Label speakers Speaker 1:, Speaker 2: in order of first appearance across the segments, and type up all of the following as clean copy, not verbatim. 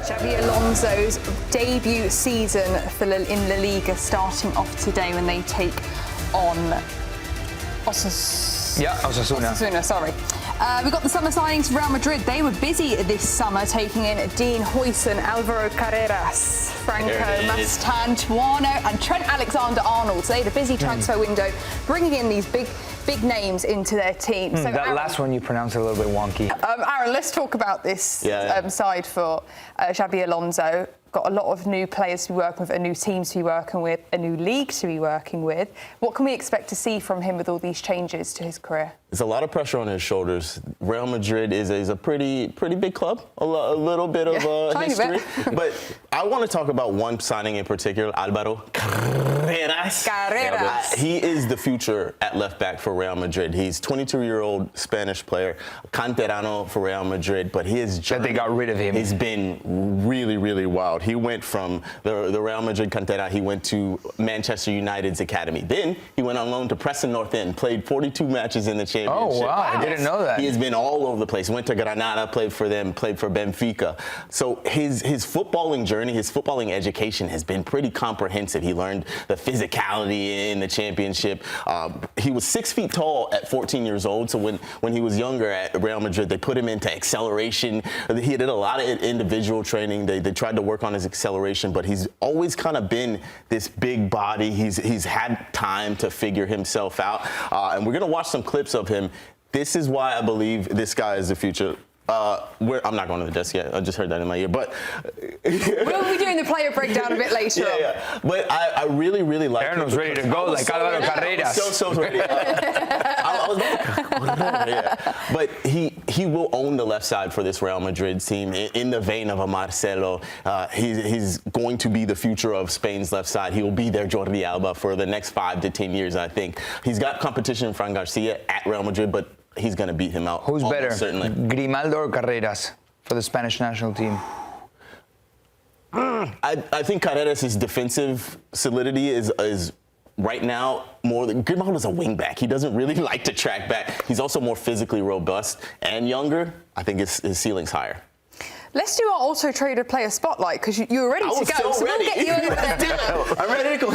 Speaker 1: Xabi Alonso's debut season in La Liga starting off today when they take on
Speaker 2: Osasuna.
Speaker 1: Osasuna, sorry. We've got the summer signings for Real Madrid. They were busy this summer taking in Dean Huijsen, Álvaro Carreras, Franco Mastantuono and Trent Alexander-Arnold. So they had a busy transfer window, bringing in these big names into their team. So
Speaker 2: that Aaron, last one you pronounced a little bit wonky.
Speaker 1: Aaron, let's talk about this side for Xabi Alonso. Got a lot of new players to be working with, a new team to be working with, a new league to be working with. What can we expect to see from him with all these changes to his career?
Speaker 3: There's a lot of pressure on his shoulders. Real Madrid is a pretty big club, a little bit of history. But I want to talk about one signing in particular, Álvaro Carreras. He is the future at left back for Real Madrid. He's 22-year-old Spanish player, canterano for Real Madrid, but his journey,
Speaker 2: they got rid of him,
Speaker 3: has been really wild. He went from the Real Madrid cantera, he went to Manchester United's academy. Then he went on loan to Preston North End, played 42 matches in the championship.
Speaker 2: Oh, wow. I didn't know that.
Speaker 3: He has been all over the place. Went to Granada, played for them, played for Benfica. So his footballing journey, his footballing education has been pretty comprehensive. He learned the physicality in the championship. He was 6 feet tall at 14 years old. So when he was younger at Real Madrid, they put him into acceleration. He did a lot of individual training. They tried to work on his acceleration, but he's always kind of been this big body. He's had time to figure himself out. And we're going to watch some clips of him. This is why I believe this guy is the future. I'm not going to the desk yet. I just heard that in my ear. But
Speaker 1: we'll be doing the player breakdown a bit later on.
Speaker 3: Yeah. But I really like him.
Speaker 2: Aaron was ready to go like Álvaro Carreras.
Speaker 3: So ready. I was yeah. But he will own the left side for this Real Madrid team in the vein of a Marcelo. He's going to be the future of Spain's left side. He will be their Jordi Alba for the next 5 to 10 years, I think. He's got competition in Fran Garcia at Real Madrid, but he's going to beat him out.
Speaker 2: Who's better,
Speaker 3: certainly?
Speaker 2: Grimaldo or Carreras for the Spanish national team?
Speaker 3: I think Carreras' defensive solidity is right now more than Grimaldo's a wing back. He doesn't really like to track back. He's also more physically robust and younger. I think his ceiling's higher.
Speaker 1: Let's do our Auto Trader player spotlight because you're ready to go.
Speaker 3: So ready.
Speaker 1: We'll get you over there.
Speaker 3: I'm ready to go.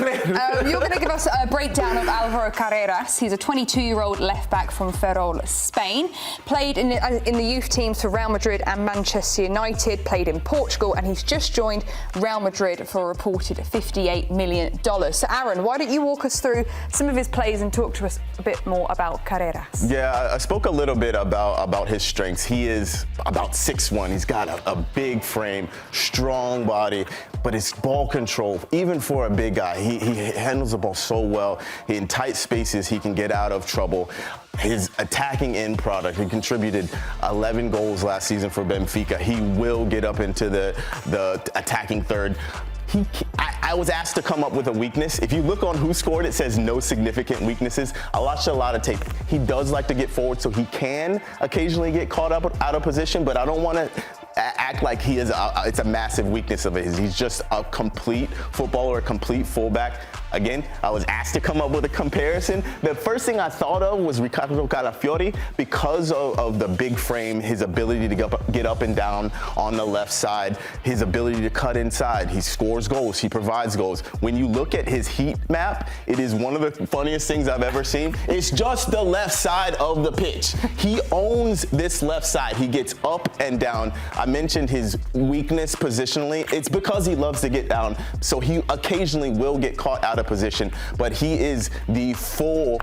Speaker 1: You're going to give us a breakdown of Álvaro Carreras. He's a 22-year-old left back from Ferrol, Spain. Played in the youth teams for Real Madrid and Manchester United. Played in Portugal, and he's just joined Real Madrid for a reported $58 million. So, Aaron, why don't you walk us through some of his plays and talk to us a bit more about Carreras?
Speaker 3: Yeah, I spoke a little bit about his strengths. He is about 6'1". He's got a big frame, strong body, but his ball control, even for a big guy, he handles the ball so well. In tight spaces, he can get out of trouble. His attacking end product, he contributed 11 goals last season for Benfica. He will get up into the attacking third. I was asked to come up with a weakness. If you look on Who Scored, it says no significant weaknesses. I watched a lot of tape. He does like to get forward, so he can occasionally get caught up out of position, but I don't want to act like he is it's a massive weakness of his. He's just a complete footballer, a complete fullback. Again, I was asked to come up with a comparison. The first thing I thought of was Riccardo Calafiori because of the big frame, his ability to get up and down on the left side, his ability to cut inside. He scores goals, he provides goals. When you look at his heat map, it is one of the funniest things I've ever seen. It's just the left side of the pitch. He owns this left side. He gets up and down. I mentioned his weakness positionally. It's because he loves to get down, so he occasionally will get caught out of position, but he is the full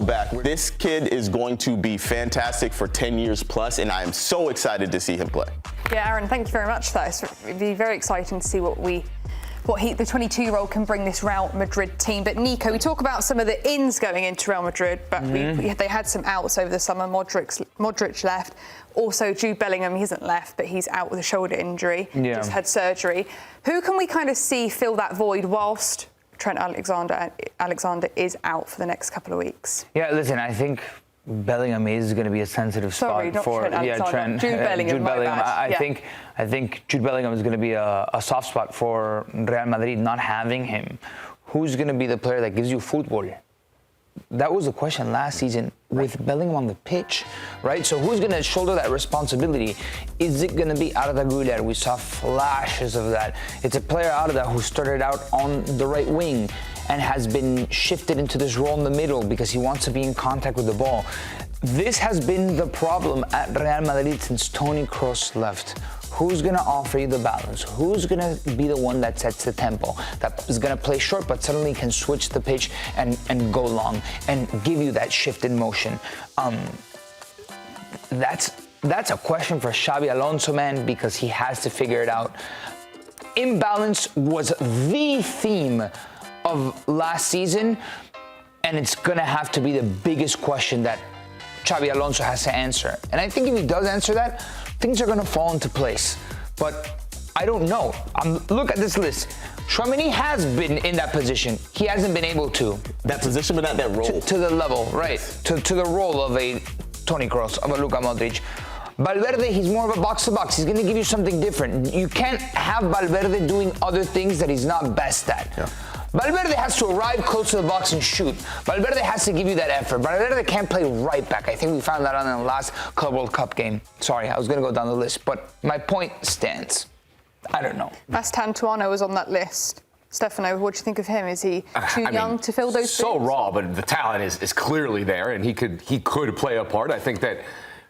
Speaker 3: back. This kid is going to be fantastic for 10 years plus, and I am so excited to see him play.
Speaker 1: Yeah, Aaron, thank you very much for that. It'd be very exciting to see what the 22-year-old can bring this Real Madrid team. But Nico, we talk about some of the ins going into Real Madrid, but they had some outs over the summer. Modric left. Also, Jude Bellingham, he hasn't left, but he's out with a shoulder injury.
Speaker 2: Yeah.
Speaker 1: Just had surgery. Who can we kind of see fill that void whilst Trent Alexander is out for the next couple of weeks?
Speaker 2: Yeah, listen, I think Bellingham is going to be a sensitive spot for
Speaker 1: Trent. Jude Bellingham.
Speaker 2: I think Jude Bellingham is going to be a soft spot for Real Madrid not having him. Who's going to be the player that gives you football? that was the question last season with Bellingham on the pitch, right? So who's going to shoulder that responsibility? Is it going to be Arda Güler? We saw flashes of that. It's a player Arda who started out on the right wing and has been shifted into this role in the middle because he wants to be in contact with the ball. This has been the problem at Real Madrid since Toni Kroos left. Who's going to offer you the balance? Who's going to be the one that sets the tempo, that is going to play short but suddenly can switch the pitch and go long and give you that shift in motion? That's a question for Xabi Alonso, man, because he has to figure it out. Imbalance was the theme of last season, and it's going to have to be the biggest question that Xabi Alonso has to answer. And I think if he does answer that, things are going to fall into place. But I don't know. Look at this list. Tchouaméni has been in that position. He hasn't been able to.
Speaker 3: That position, but not that role.
Speaker 2: To the level, right. To the role of a Toni Kroos, of a Luka Modric. Valverde, he's more of a box-to-box. He's going to give you something different. You can't have Valverde doing other things that he's not best at. Yeah. Valverde has to arrive close to the box and shoot. Valverde has to give you that effort. Valverde can't play right back. I think we found that out in the last Club World Cup game. Sorry, I was going to go down the list, but my point stands. I don't know.
Speaker 1: Mastantuono was on that list. Stefano, what do you think of him? Is he too young to fill those
Speaker 4: so
Speaker 1: boots?
Speaker 4: Raw, but the talent is clearly there, and he could play a part. I think that,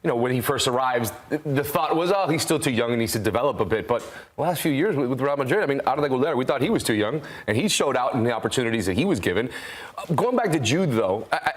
Speaker 4: you know, when he first arrives, the thought was, oh, he's still too young and needs to develop a bit. But the last few years with Real Madrid, I mean, Arda Güler, we thought he was too young, and he showed out in the opportunities that he was given. Going back to Jude, though, I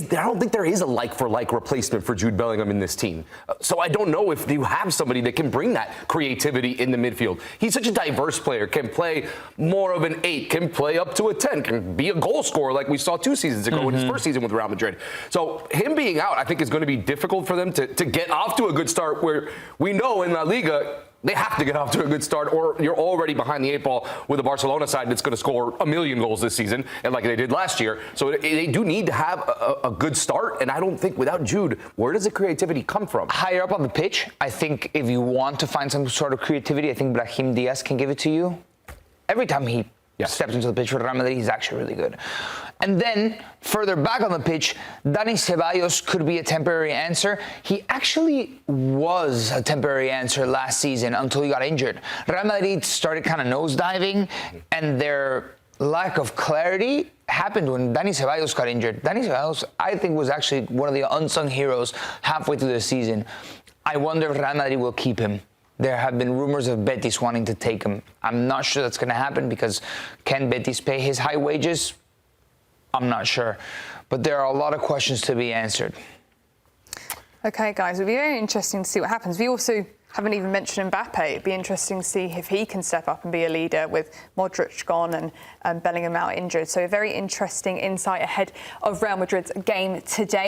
Speaker 4: don't think there is a like-for-like replacement for Jude Bellingham in this team. So I don't know if you have somebody that can bring that creativity in the midfield. He's such a diverse player, can play more of an 8, can play up to a 10, can be a goal scorer like we saw 2 seasons ago in his first season with Real Madrid. So him being out, I think, is going to be difficult for them to get off to a good start, where we know in La Liga, they have to get off to a good start, or you're already behind the 8 ball with a Barcelona side that's going to score 1 million goals this season, and like they did last year. So they do need to have a good start, and I don't think without Jude, where does the creativity come from?
Speaker 2: Higher up on the pitch, I think if you want to find some sort of creativity, I think Brahim Diaz can give it to you. Every time he steps into the pitch for Real Madrid, he's actually really good. And then, further back on the pitch, Dani Ceballos could be a temporary answer. He actually was a temporary answer last season until he got injured. Real Madrid started kind of nosediving, and their lack of clarity happened when Dani Ceballos got injured. Dani Ceballos, I think, was actually one of the unsung heroes halfway through the season. I wonder if Real Madrid will keep him. There have been rumors of Betis wanting to take him. I'm not sure that's going to happen, because can Betis pay his high wages? I'm not sure. But there are a lot of questions to be answered.
Speaker 1: Okay, guys, it'll be very interesting to see what happens. We also haven't even mentioned Mbappe. It'd be interesting to see if he can step up and be a leader with Modric gone and Bellingham out injured. So a very interesting insight ahead of Real Madrid's game today.